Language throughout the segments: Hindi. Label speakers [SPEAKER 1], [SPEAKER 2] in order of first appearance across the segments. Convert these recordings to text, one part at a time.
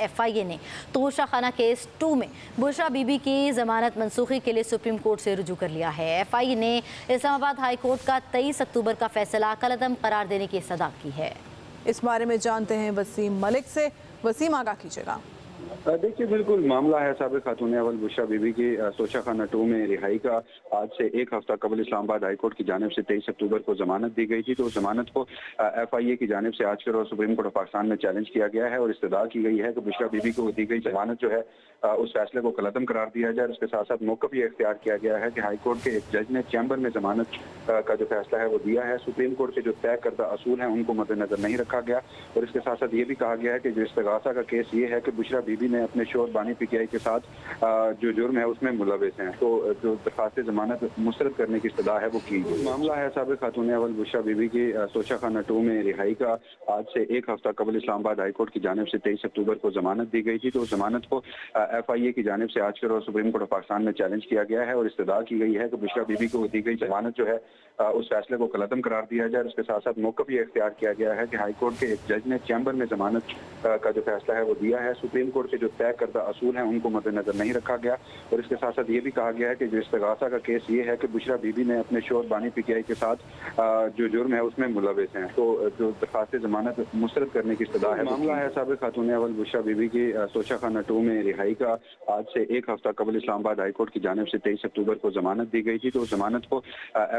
[SPEAKER 1] FIA ने तोशा खाना केस 2 में बुशरा बीबी की जमानत मनसूखी के लिए सुप्रीम कोर्ट से रुजू कर लिया है। FIA ने इस्लामाबाद हाई कोर्ट का 23 अक्टूबर का फैसला कलअदम करार देने की सदा की है।
[SPEAKER 2] इस बारे में जानते हैं वसीम मलिक से। वसीम, आगाह कीजिएगा।
[SPEAKER 3] देखिए, बिल्कुल मामला है साबिक खातून अव्वल बुशरा बीबी की तोशा खाना 2 में रिहाई का। आज से एक हफ्ता कबल इस्लामाबाद हाई कोर्ट की जानिब से 23 अक्टूबर को जमानत दी गई थी। तो जमानत को FIA की जानिब से आज के रोज सुप्रीम कोर्ट ऑफ पाकिस्तान में चैलेंज किया गया है और इस्तदा की गई है कि बुशरा बीबी को दी गई जमानत जो है उस फैसले को कलअदम करार दिया जाए। उसके साथ साथ मौक़िफ़ ये इख्तियार किया गया है कि हाई कोर्ट के एक जज ने चैम्बर में जमानत का जो फैसला है वो दिया है। सुप्रीम कोर्ट के जो तय करदा असूल हैं उनको मद्देनजर नहीं रखा गया और इसके साथ साथ ये भी कहा गया है कि जो इस्तिगासा का केस ये है कि बुशरा बीबी ने अपने शोहर बानी PTI के साथ जो जुर्म है उसमें मुलविस हैं, तो जो दरखास्त जमानत मुस्तरद करने की इस्तदा है वो की गई। मामला है साबिक खातून अव्वल बुशरा बीबी की तोशा खाना 2 में रिहाई का। आज से एक हफ्ता कबल इस्लामाबाद हाई कोर्ट की जानिब से 23 अक्टूबर को जमानत दी गई थी। तो जमानत को FIA की जानिब से आज के रोज सुप्रीम कोर्ट ऑफ पाकिस्तान में चैलेंज किया गया है और इस्तदा की गई है कि बुशरा बीबी को दी गई जमानत जो है उस फैसले को कलअदम करार दिया जाए। उसके साथ साथ मौक़िफ़ ये इख्तियार किया गया है कि हाई कोर्ट के एक जज ने चैम्बर में जमानत का जो फैसला है वो दिया है। सुप्रीम कोर्ट के जो तय करदा असूल हैं उनको मद्देनजर नहीं रखा गया और इसके साथ साथ ये भी कहा गया है कि जो इस्तिगासा का केस ये है कि बुशरा बीबी ने अपने शोहर बानी PTI के साथ जो जुर्म है उसमें मुलविस हैं, तो जो दरखास्त जमानत मुस्तरद करने की इस्तदा है। मामला है साबिक खातून अव्वल बुशरा बीबी की तोशा खाना 2 में रिहाई का। आज से एक हफ्ता कबल इस्लामाबाद हाई कोर्ट की जानिब से 23 अक्टूबर को जमानत दी गई थी। तो जमानत को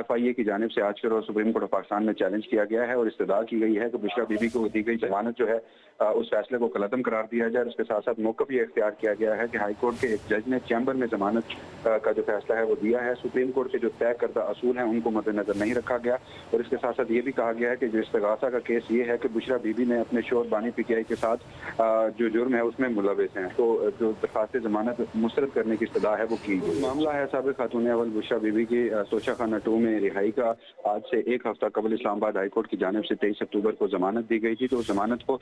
[SPEAKER 3] FIA की जानिब से आज के रोज सुप्रीम कोर्ट ऑफ पाकिस्तान में चैलेंज किया गया है और इस्तदा की गई है कि बुशरा बीबी को दी गई जमानत जो है उस फैसले को कलअदम करार दिया जाए। उसके साथ साथ मौक़िफ़ ये इख्तियार किया गया है कि हाई कोर्ट के एक जज ने चैम्बर में जमानत का जो फैसला है वो दिया है। सुप्रीम कोर्ट के जो तय करदा असूल हैं उनको मद्देनजर नहीं रखा गया और इसके साथ साथ ये भी कहा गया है कि जो इस्तिगासा का केस ये है कि बुशरा बीबी ने अपने शोहर बानी PTI के साथ जो जुर्म है उसमें मुलविस हैं, तो जो दरखास्त जमानत मुस्तरद करने की इस्तदा है वो की गई। मामला है साबिक खातून अव्वल बुशरा बीबी की तोशा खाना 2 में रिहाई का। आज से एक हफ्ता कबल इस्लामाबाद हाई कोर्ट की जानिब से 23 अक्टूबर को जमानत दी गई थी। तो जमानत को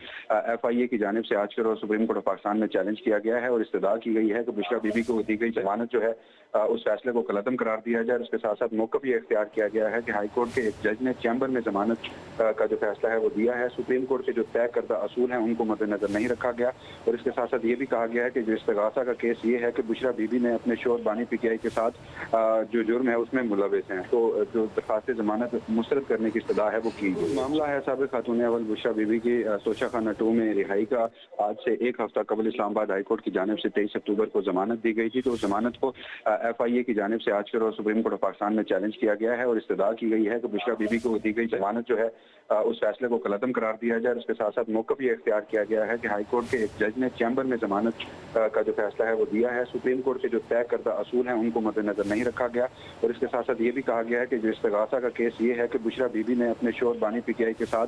[SPEAKER 3] FIA की जानिब से आज के रोज सुप्रीम कोर्ट ऑफ पाकिस्तान में चैलेंज किया गया है और इस्तदा की गई है कि बुशरा बीबी को दी गई जमानत जो है उस फैसले को कलअदम करार दिया जाए। उसके साथ साथ मौक़िफ़ ये इख्तियार किया गया है कि हाई कोर्ट के एक जज ने चैम्बर में जमानत का जो फैसला है वो दिया है। सुप्रीम कोर्ट के जो तय करदा असूल हैं उनको मद्देनजर नहीं रखा गया और इसके साथ साथ ये भी कहा गया है कि जो इस्तिगासा का केस ये है कि बुशरा बीबी ने अपने शोहर बानी PTI के साथ जो जुर्म है उसमें मुलविस हैं, तो जो दरखास्त जमानत मुस्तरद करने की इस्तदा है वो की गई। मामला है साबिक खातून अव्वल बुशरा बीबी की तोशा खाना 2 में रिहाई का। आज से एक हफ्ता कबल इस्लामाबाद हाई कोर्ट की जानिब से 23 अक्टूबर को जमानत दी गई थी। तो जमानत को FIA की जानिब से आज के रोज सुप्रीम कोर्ट ऑफ पाकिस्तान में चैलेंज किया गया है और इस्तदा की गई है कि बुशरा बीबी को दी गई जमानत जो है उस फैसले को कलअदम करार दिया जाए। उसके साथ साथ मौक़िफ़ ये इख्तियार किया गया है कि हाई कोर्ट के एक जज ने चैम्बर में जमानत का जो फैसला है वो दिया है। सुप्रीम कोर्ट के जो तय करदा असूल हैं उनको मद्देनजर नहीं रखा गया और इसके साथ साथ ये भी कहा गया है कि जो इस्तिगासा का केस ये है कि बुशरा बीबी ने अपने शोहर बानी PTI के साथ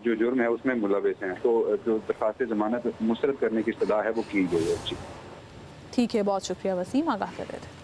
[SPEAKER 3] जो जुर्म है उसमें मुलविस हैं, तो जो दरखास्त जमानत मुस्तरद करने की इस्तदा है वो की गई है। जी
[SPEAKER 2] ठीक है, बहुत शुक्रिया वसीम, आगाह कर रहे थे।